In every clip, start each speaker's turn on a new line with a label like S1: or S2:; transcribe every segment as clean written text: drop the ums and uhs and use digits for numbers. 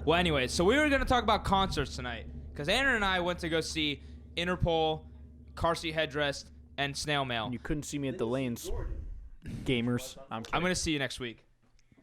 S1: Well, anyways, so we were going to talk about concerts tonight because Aaron and I went to go see Interpol, Car Seat Headrest, and Snail Mail.
S2: And you couldn't see me at the lanes. Gamers. I'm
S1: going to see you next week.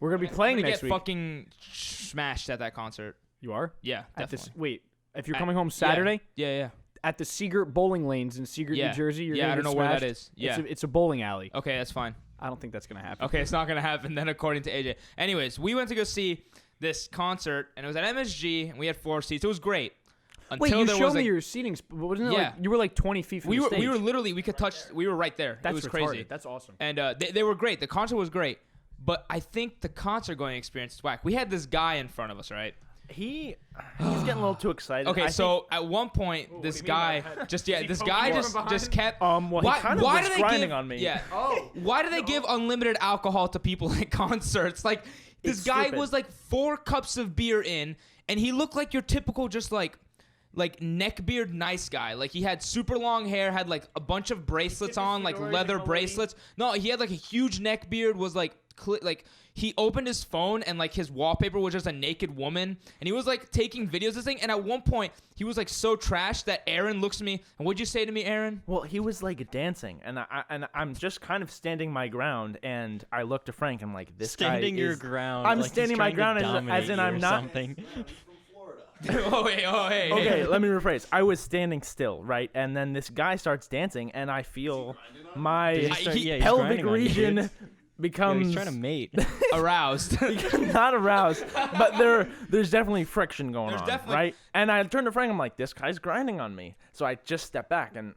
S2: We're going to be playing next week.
S1: I'm going to get fucking smashed at that concert.
S2: You are?
S1: Yeah, definitely.
S2: Wait, if you're coming home Saturday?
S1: Yeah.
S2: At the Seagirt Bowling Lanes in Seagirt, New Jersey, you're going to
S1: I don't know where that is. Yeah.
S2: It's a bowling alley.
S1: Okay, that's fine.
S2: I don't think that's going to happen.
S1: Okay, it's not going to happen then according to AJ. Anyways, we went to go see this concert, and it was at MSG, and we had 4 seats. It was great.
S2: Wait, you showed me your seating. Wasn't it like you were like 20 feet from the stage?
S1: We were literally, we were right there.
S2: That's
S1: it was
S2: retarded.
S1: crazy.
S2: That's awesome.
S1: And they were great. The concert was great. But I think the concert going experience is whack. We had this guy in front of us, right?
S3: He's getting a little too excited.
S1: Okay, so at one point, this guy just kept.
S3: Why was grinding on me.
S1: Yeah. Why do they give unlimited alcohol to people at concerts? Like this guy was like 4 cups of beer in, and he looked like your typical just like neckbeard nice guy. Like he had super long hair, had like a bunch of bracelets on, like leather bracelets. No, he had like a huge neck beard. Was like he opened his phone and like his wallpaper was just a naked woman, and he was like taking videos of this thing. And at one point he was like so trashed that Aaron looks at me and what'd you say to me, Aaron?
S3: Well, he was like dancing, and I'm just kind of standing my ground, and I look to Frank. I'm like, this guy
S4: standing your ground.
S3: I'm
S4: like
S3: standing my ground as in I'm not.
S4: Something.
S1: Oh hey.
S3: Okay, let me rephrase. I was standing still, right, and then this guy starts dancing, and I feel my pelvic region becomes
S4: he's trying to mate.
S1: Aroused.
S3: Not aroused, but there's definitely friction going on, right? And I turn to Frank. I'm like, this guy's grinding on me. So I just step back, and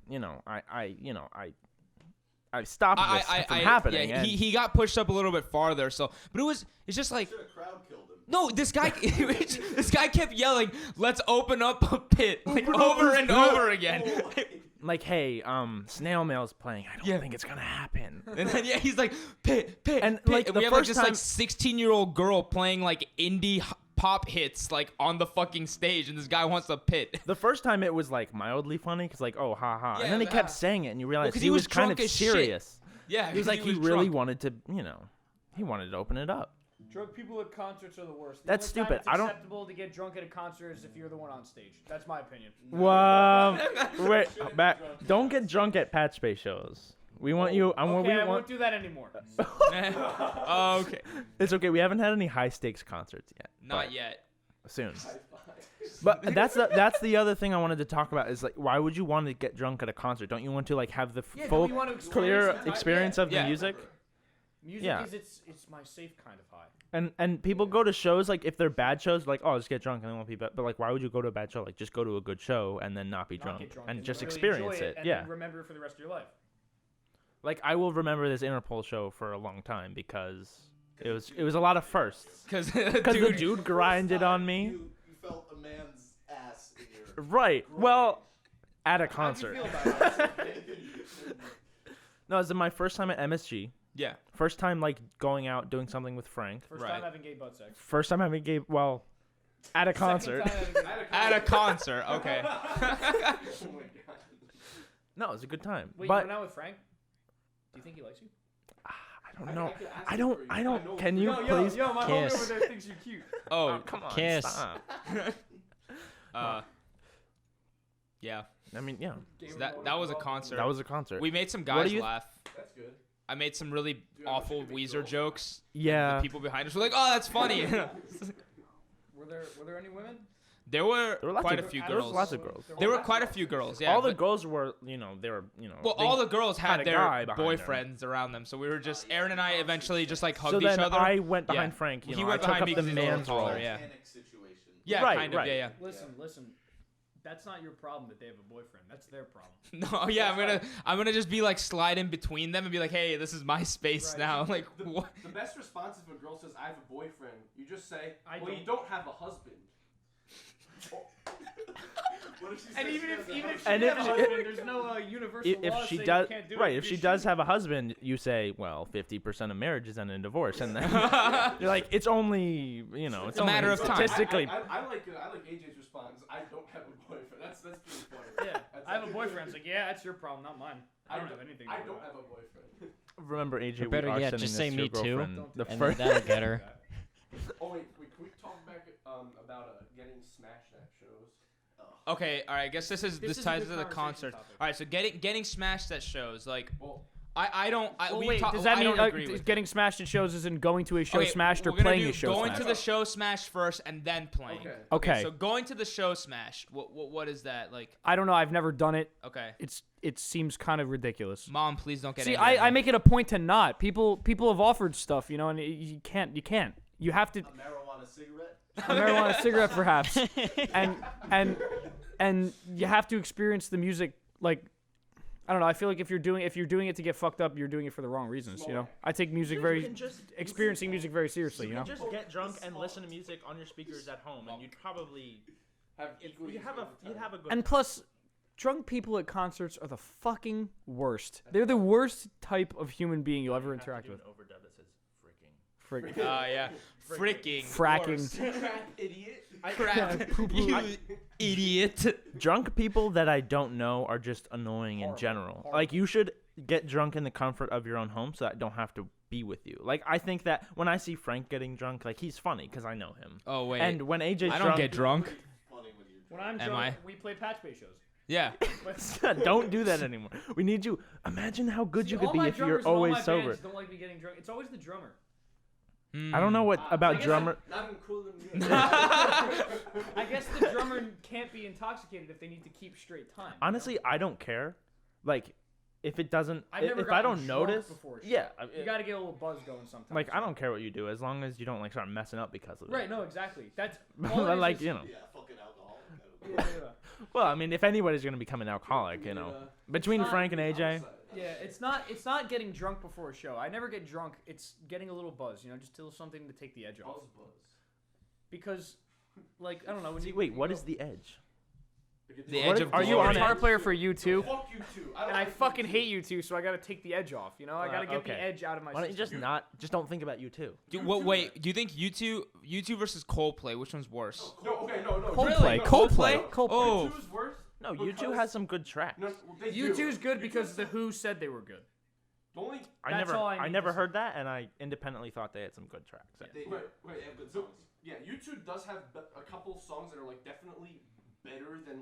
S3: I stopped this from happening.
S1: Yeah, he got pushed up a little bit farther. So, but it's just like. No, this guy kept yelling, "Let's open up a pit," like over and over again.
S3: Like, hey, Snail Mail's playing. I don't think it's gonna happen.
S1: And then he's like, pit, and
S3: pit. Like
S1: and we have
S3: first
S1: like this like 16-year-old girl playing like indie pop hits like on the fucking stage, and this guy wants a pit.
S3: The first time it was like mildly funny because like, oh, ha ha, and then he kept saying it, and you realize
S1: he was
S3: kind of serious.
S1: Shit. Yeah,
S3: he was like he really wanted to, he wanted to open it up.
S2: Drunk people at concerts are the worst.
S3: That's stupid.
S2: It's acceptable to get drunk at a concert is if you're the one on stage. That's my opinion.
S3: Well, wait, back. Don't get drunk at Patch Bay shows. We want you.
S2: I won't do that anymore.
S1: Okay.
S3: It's okay. We haven't had any high stakes concerts yet.
S1: Not yet.
S3: Soon. But that's the other thing I wanted to talk about is like, why would you want to get drunk at a concert? Don't you want to like have the full clear experience of the music?
S2: Music is it's my safe kind of high.
S3: And people go to shows like if they're bad shows like just get drunk and they won't be bad. But like why would you go to a bad show? Like just go to a good show and then not be drunk and just really experience it.
S2: And then remember it for the rest of your life.
S3: Like I will remember this Interpol show for a long time because it was a lot of firsts. Because the dude grinded on me.
S5: You felt a man's ass in your
S3: right. Well, at a concert.
S2: How do you feel about it?
S3: No, it was my first time at MSG.
S1: Yeah.
S3: First time, like, going out, doing something with Frank.
S2: First time having gay butt sex.
S3: First time having gay, well, at a concert.
S1: At a concert, okay.
S5: Oh my god.
S3: No, it was a good time.
S2: Wait,
S3: but
S2: you went out with Frank? Do you think he likes you?
S3: I don't know. I don't. Can you please?
S2: Yo, my
S4: Kiss.
S2: homie over there thinks you're cute.
S1: Oh,
S3: come on.
S4: Kiss.
S3: Stop.
S1: Yeah.
S3: I mean, yeah.
S1: So that was a concert.
S3: That was a concert.
S1: We made some guys laugh.
S5: That's good.
S1: I made some really awful Weezer jokes.
S3: Yeah.
S1: The people behind us were like, "Oh, that's funny."
S2: Were there any women?
S1: There were quite a
S3: of,
S1: few
S3: there was
S1: girls.
S3: lots of girls.
S1: There were quite a few girls. Yeah.
S3: All the girls were, they were,
S1: Well, all the girls had
S3: a
S1: their
S3: guy behind
S1: boyfriends around them, so we were just Aaron and I eventually just like hugged
S3: so
S1: each
S3: then
S1: other.
S3: I went behind Frank.
S1: He
S3: I
S1: went
S3: took
S1: behind
S3: up
S1: me
S3: the
S1: 'cause he's a little
S3: man's
S1: taller,
S3: role.
S1: yeah.
S5: Situation.
S1: Yeah,
S3: Right,
S1: kind of.
S3: right.
S1: Yeah.
S2: Listen. That's not your problem that they have a boyfriend. That's their problem.
S1: No, yeah, I'm gonna just be like slide in between them and be like, "Hey, this is my space now." Like, what?
S6: The best response if a girl says, "I have a boyfriend," you just say,
S2: you
S6: don't have a husband."
S5: What if she
S2: And
S5: says
S2: even
S5: she
S2: if
S5: has a
S2: she
S5: husband?
S2: has a husband, there's no universal
S3: If
S2: law
S3: she
S2: saying
S3: does,
S2: you can't do
S3: right?
S2: it.
S3: If she does have a husband, you say, well, 50% of marriages end in divorce, and then you're like, it's only, it's
S1: a matter of time.
S3: statistically.
S6: I like AJ's response. I don't have a boyfriend. That's pretty funny.
S2: Yeah, I have a boyfriend. It's like, yeah, that's your problem, not mine. I don't have anything.
S6: I don't have a boyfriend.
S3: Remember, AJ,
S4: Or better
S3: we are
S4: yet,
S3: sending
S4: just
S3: this
S4: say
S3: to
S4: me
S3: your
S4: too,
S3: girlfriend. The
S4: and
S3: first.
S4: that'll get her.
S6: Oh wait, can we talk back about about getting smashed at shows.
S1: Okay, all right. I guess this ties into the concert. All right, so getting smashed at shows, like, I don't.
S2: Does that mean
S1: agree with
S2: getting smashed at shows isn't going to a show smashed or
S1: we're gonna
S2: playing
S1: do
S2: a show
S1: going
S2: smashed?
S1: to the show smashed first and then playing.
S2: Okay.
S1: So going to the show smashed. What is that like?
S2: I don't know. I've never done it.
S1: Okay.
S2: It seems kind of ridiculous.
S1: Mom, please don't get.
S2: See,
S1: angry at me.
S2: I make it a point to not. People have offered stuff, you know, and you can't. You have to.
S5: A marijuana cigarette?
S2: A marijuana cigarette, perhaps, and you have to experience the music. Like, I don't know. I feel like if you're doing it to get fucked up, you're doing it for the wrong reasons. You know, I take music experiencing music very seriously. You know,
S3: just get drunk and listen to music on your speakers at home, and you'd probably you'd have a good.
S2: and plus, drunk people at concerts are the fucking worst. They're the worst type of human being you'll ever interact with.
S3: An overdub that says freaking.
S2: Frick.
S1: Yeah. Freaking.
S2: Fracking.
S6: Idiot.
S1: Crap. You idiot.
S3: Drunk people that I don't know are just annoying in general. Like, you should get drunk in the comfort of your own home so that I don't have to be with you. Like, I think that when I see Frank getting drunk, like, he's funny because I know him.
S1: Oh wait.
S3: And when AJ's
S1: I don't get drunk.
S2: When I'm
S1: Am
S2: drunk,
S1: I?
S2: we play patch bay shows.
S1: Yeah.
S3: Don't do that anymore. We need you. Imagine how good you could be if you're always sober.
S2: Don't like me getting drunk. It's always the drummer.
S3: I don't know what about drummer.
S6: Not even cooler than you.
S2: I guess the drummer can't be intoxicated if they need to keep straight time.
S3: Honestly, I don't care. Like, if it doesn't,
S2: Never
S3: if I
S2: gotten
S3: don't
S2: drunk
S3: notice,
S2: before,
S3: yeah.
S2: You gotta get a little buzz going sometimes.
S3: Like, I don't care what you do as long as you don't like start messing up because of it.
S2: Right? No, exactly. That's all it is
S3: like
S2: is-
S3: you know.
S5: Yeah, fucking alcohol.
S2: Yeah.
S3: Well, I mean, if anybody's gonna become an alcoholic, you know, between Frank and AJ.
S2: Yeah, it's not getting drunk before a show. I never get drunk. It's getting a little buzz, you know, just something to take the edge off. Because, like, I don't know.
S3: Wait, what is the edge?
S1: The
S3: What
S1: edge
S3: if-
S1: of
S2: Are you a
S1: glory.
S2: guitar player for U2?
S6: Fuck you too.
S2: And I fucking hate U2, so I gotta take the edge off. You know, I gotta get
S3: okay.
S2: the edge out of my
S3: Why don't you
S2: system.
S3: just don't think about you too?
S1: Wait, do you think U2 versus Coldplay, which one's worse?
S6: No, okay, no.
S2: Coldplay,
S1: Really?
S2: Coldplay,
S1: Coldplay? Oh.
S6: U2's worse.
S3: No, U2 has some good tracks.
S6: No, they do.
S2: U2's good because the Who said they were good.
S6: The only.
S2: That's all I
S3: I
S2: need
S3: never
S2: to say.
S3: heard that, and I independently thought they had some good tracks.
S5: They
S6: Wait,
S5: have good songs.
S6: Yeah, U2 does have a couple songs that are like definitely better than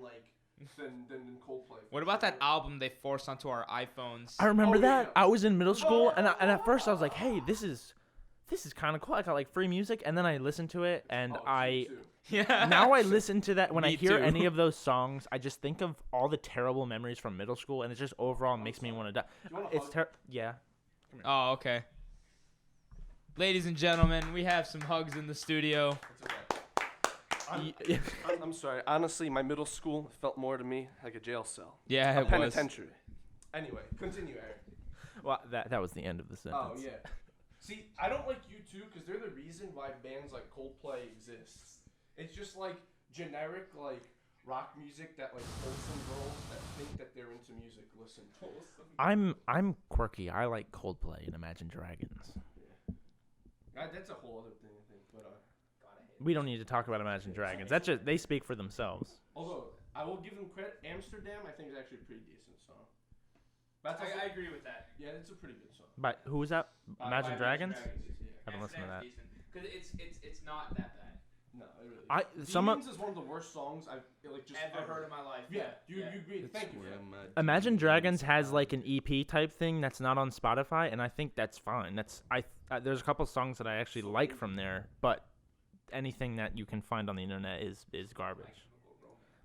S6: than Coldplay.
S1: What about that album they forced onto our iPhones?
S3: I remember
S6: Oh,
S3: that.
S6: yeah.
S3: I was in middle school, and at first I was like, "Hey, this is kind of cool. I got like free music." And then I listened to it, and
S6: Oh,
S1: Yeah.
S3: now I listen to that when I
S1: Me
S3: hear
S1: too.
S3: any of those songs, I just think of all the terrible memories from middle school, and it just overall makes me want to die.
S6: you want a
S3: It's
S6: hug?
S3: yeah.
S1: Oh, okay. Ladies and gentlemen, we have some hugs in the studio.
S6: I'm sorry. Honestly, my middle school felt more to me like a jail cell.
S1: Yeah,
S6: A
S1: it was.
S6: penitentiary. Anyway, continue, Aaron.
S3: Well, that was the end of the sentence.
S6: Oh yeah. See, I don't like U2 because they're the reason why bands like Coldplay exists. It's just like generic like rock music that like wholesome girls that think that they're into music listen to.
S3: I'm quirky. I like Coldplay and Imagine Dragons.
S6: That's a whole other thing, I think. But
S3: We don't need to talk about Imagine Dragons. That's just they speak for themselves.
S6: although I will give them credit, Amsterdam I think is actually a pretty decent song. That's
S1: I agree with that.
S6: yeah, it's a pretty good song.
S3: But who was that? Imagine Dragons?
S6: Yeah.
S3: I haven't listened to that.
S1: Because it's not that bad.
S6: No, it really. Demons is one of the worst songs I've like just
S1: Ever heard in my life.
S6: Yeah, you agree. Thank you.
S3: Imagine Dragons has like an EP type thing that's not on Spotify, and I think that's fine. There's a couple songs that I actually like from there, but anything that you can find on the internet is garbage.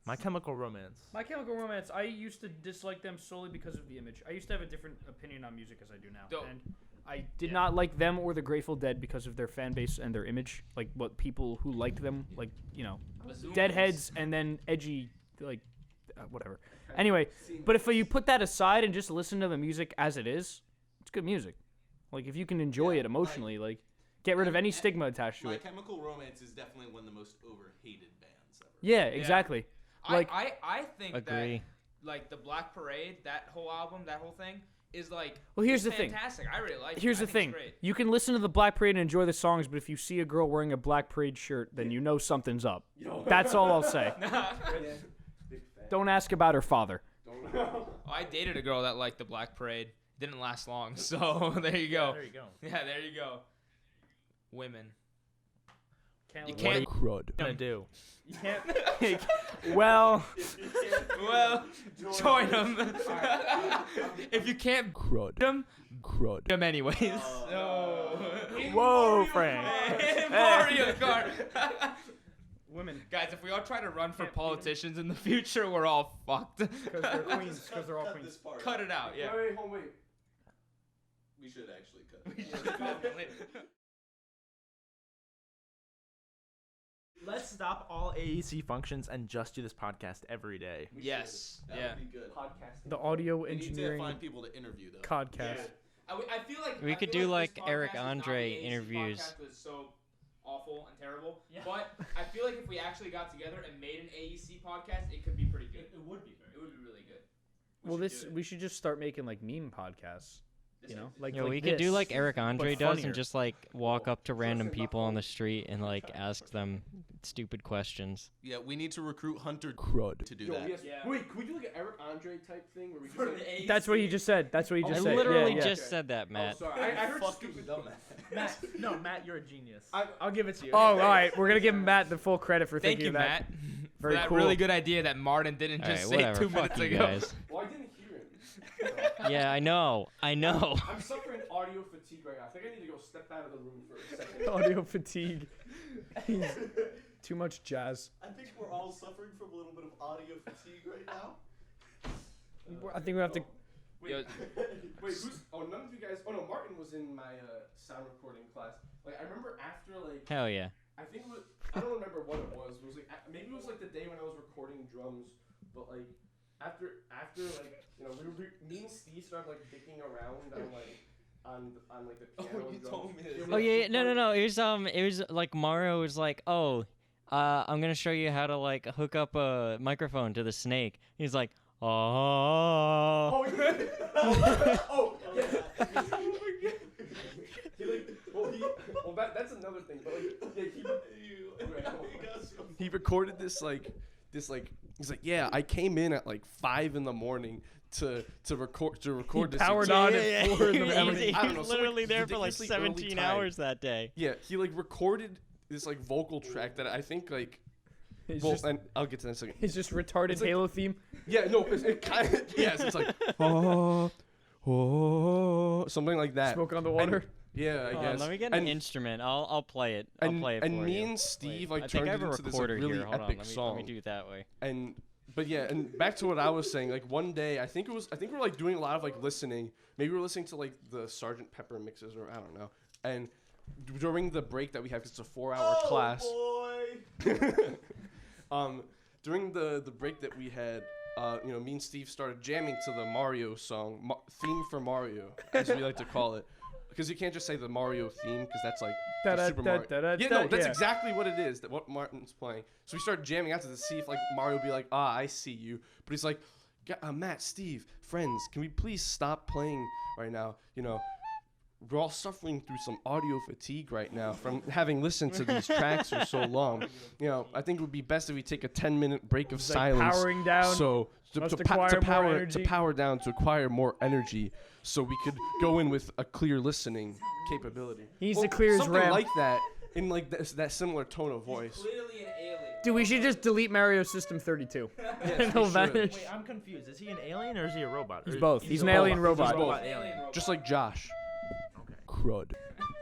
S3: My Chemical Romance.
S2: My Chemical Romance, I used to dislike them solely because of the image. I used to have a different opinion on music as I do now.
S1: Dope.
S2: And I did not like them or the Grateful Dead because of their fan base and their image. Like, what people who liked them, like, you know, Deadheads and then edgy, like, whatever. Anyway, but if you put that aside and just listen to the music as it is, it's good music. Like, if you can enjoy it emotionally, like, get rid of any stigma attached to
S5: My
S2: it.
S5: Chemical Romance is definitely one of the most overhated bands ever.
S2: Yeah, exactly. Like,
S1: I think
S3: Agree.
S1: that like the Black Parade, that whole album, that whole thing is like
S2: Well, here's
S1: it's
S2: the thing.
S1: fantastic. I really like it.
S2: Here's
S1: I
S2: the
S1: think
S2: thing.
S1: it's great.
S2: You can listen to the Black Parade and enjoy the songs, but if you see a girl wearing a Black Parade shirt, then you know something's up. That's all I'll say. Don't ask about her father.
S1: Oh, I dated a girl that liked the Black Parade. Didn't last long. So there you go.
S3: There you go.
S1: Yeah, there you go. Women. You can't.
S6: Crud.
S3: Gonna do.
S2: You can't. Well,
S1: Well, join them. If you can't
S6: Crud.
S1: them
S6: Crud.
S1: anyways.
S3: Whoa, Frank.
S1: Mario Kart.
S2: women.
S1: Guys, if we all try to run for politicians in the future, we're all fucked.
S2: Because they're queens. Because they're all
S5: Cut
S2: queens.
S5: this part
S1: Cut
S5: out.
S1: it out, yeah.
S6: Wait.
S5: We should actually cut
S1: We
S5: it.
S1: should definitely.
S3: Let's stop all AEC functions and just do this podcast every day.
S5: We
S1: Yes,
S5: should. That
S1: yeah.
S5: would be good.
S6: Podcasting.
S2: The audio
S5: We need to
S2: engineering
S5: find people to interview though.
S2: podcast.
S1: I feel like
S4: We
S1: I
S4: could
S1: feel
S4: do,
S1: like
S4: like,
S1: this
S4: Eric
S1: podcast is not
S4: Andre
S1: the AAC
S4: interviews.
S1: podcast was so awful and terrible, but I feel like if we actually got together and made an AEC podcast, it could be pretty good. It would be really good.
S2: We should just start making like meme podcasts. You know, like
S4: Yeah,
S2: like
S4: we could do
S2: this,
S4: like Eric Andre
S2: but
S4: does
S2: funnier.
S4: and just like walk up to random people on the street and like ask them stupid questions.
S5: Yeah, we need to recruit Hunter
S6: Crud.
S5: to do
S6: Yo,
S5: that.
S6: yes. Wait, can we do like an Eric Andre type thing where we just like,
S2: That's what you just said. That's what you
S6: I
S2: just
S4: I
S2: said.
S4: literally
S2: yeah.
S4: just said that, Matt.
S6: Oh, sorry. I heard
S5: Fucking
S6: stupid
S5: dumbass.
S3: Matt, you're a genius.
S6: I'll give it to you.
S2: Oh, all right. We're gonna give Matt the full credit for
S1: Thank
S2: thinking
S1: you,
S2: of that.
S1: Matt,
S2: Very
S1: for that
S2: cool.
S1: really good idea that Martin didn't
S4: All
S1: just
S4: right,
S1: say
S4: whatever.
S1: 2
S4: Fuck
S1: minutes
S4: you
S1: ago.
S4: guys.
S6: Well, I didn't hear him.
S4: Yeah, I know.
S6: I'm suffering audio fatigue right now. I think I need to go step out of the room for a second.
S2: Audio fatigue. Too much jazz.
S5: I think we're all suffering from a little bit of audio fatigue right now.
S2: I think we have to.
S6: Wait,
S1: Yo-
S6: wait, who's? Oh, none of you guys. Oh no, Martin was in my sound recording class. Like I remember after like
S4: Hell yeah.
S6: I think it was, I don't remember what it was. It was like maybe it was like the day when I was recording drums, but like after like you know me and Steve started like dicking around on like the piano.
S5: you
S6: and drums.
S5: told me this.
S4: Oh yeah, no. It was like Mario was like, oh, I'm gonna show you how to like hook up a microphone to the snake. He's like, oh.
S6: Oh yeah. Oh yeah. That's another thing. But like, yeah, he recorded this like he's like, yeah, I came in at like 5 in the morning to record this.
S2: powered on at 4 in the
S6: I
S2: morning.
S6: don't know,
S4: was
S6: some,
S4: literally
S6: like,
S4: there for like
S6: ridiculously early
S4: 17
S6: time.
S4: hours that day.
S6: Yeah, he like recorded this like vocal track that I think like.
S2: It's
S6: Well,
S2: just,
S6: and I'll get to that in a second.
S2: it's just retarded
S6: It's like-
S2: Halo theme.
S6: Yeah, no, it kind of yes, it's like something like that.
S2: Smoke on the water.
S6: Yeah, I
S4: Hold on,
S6: guess.
S4: let me get
S6: and,
S4: an instrument. I'll play it. I'll
S6: and,
S4: play it
S6: and
S4: for
S6: me
S4: you.
S6: and Steve
S4: Wait,
S6: like
S4: I think
S6: turned
S4: I
S6: it
S4: have a
S6: into this like,
S4: recorder
S6: really
S4: here. Hold on,
S6: epic
S4: let
S6: song.
S4: me do it that way.
S6: And but yeah, and back to what I was saying, like one day I think we're like doing a lot of like listening. Maybe we're listening to like the Sgt. Pepper mixes or I don't know. And during the break that we have, 'cause it's a 4-hour class. During the break that we had, you know, me and Steve started jamming to the Mario song, theme for Mario, as we like to call it. Because you can't just say the Mario theme, because that's like the Super Mario. Yeah, no, that's exactly what it is, what Martin's playing. So we started jamming out to see if like Mario would be like, I see you. But he's like, Matt, Steve, friends, can we please stop playing right now? You know, we're all suffering through some audio fatigue right now from having listened to these tracks for so long. You know, I think it would be best if we take a 10-minute break of silence.
S2: Powering down.
S6: So
S2: Must acquire more
S6: to
S2: energy.
S6: power down to acquire more energy, so we could go in with a clear listening capability.
S2: He needs to clear his
S6: something
S2: RAM.
S6: like that in like that similar tone of voice.
S1: Clearly an alien.
S2: Dude, we should just delete Mario System 32.
S6: Yes,
S2: He'll
S6: we should.
S2: vanish.
S3: Wait, I'm confused. Is he an alien or is he a robot?
S2: He's
S3: Or-
S2: both. He's an
S6: both.
S2: alien
S6: He's
S2: robot.
S6: both.
S3: alien.
S6: Just like Josh.
S3: Okay.
S6: Crud.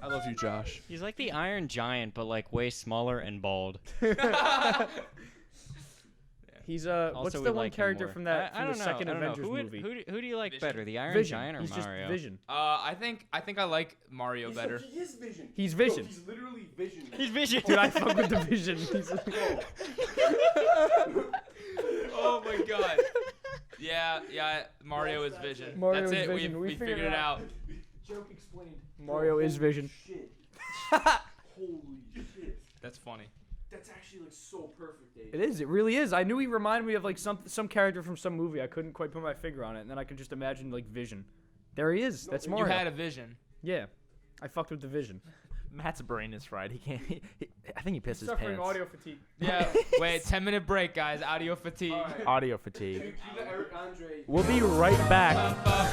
S6: I love you, Josh.
S4: He's like the Iron Giant, but like way smaller and bald.
S2: He's
S4: Also,
S2: what's
S4: we
S2: the one
S4: like him
S2: character
S4: more.
S2: from that
S4: I
S2: from the
S4: don't know.
S2: second
S4: I don't know.
S2: Avengers movie?
S4: Who do you like
S1: Vision.
S4: better, the Iron
S2: Vision.
S4: Giant or
S2: He's just
S4: Mario?
S2: Vision.
S1: I think I like Mario better.
S6: He is Vision.
S2: He's Vision.
S6: No, he's literally Vision.
S4: He's Vision.
S2: Dude, I fuck with the Vision. He's
S1: Oh my god. Yeah, Mario is Vision.
S2: Mario
S1: That's
S2: is
S1: it.
S2: Vision.
S1: We figured it out.
S6: Joke explained.
S2: Mario is Vision.
S6: Shit. Holy shit.
S1: That's funny.
S6: That's actually like so perfect, Dave.
S2: It is. It really is. I knew he reminded me of like some character from some movie. I couldn't quite put my finger on it, and then I could just imagine like Vision. There he is. That's
S1: You
S2: Mario.
S1: had a vision.
S2: Yeah, I fucked with the Vision.
S3: Matt's brain is fried. He can't. I think he pissed his
S2: Suffering
S3: pants.
S2: audio fatigue.
S1: Yeah. Wait, 10-minute break, guys. Audio fatigue.
S6: Alright.
S3: Audio fatigue.
S6: Cue the Eric Andre.
S2: We'll be right back.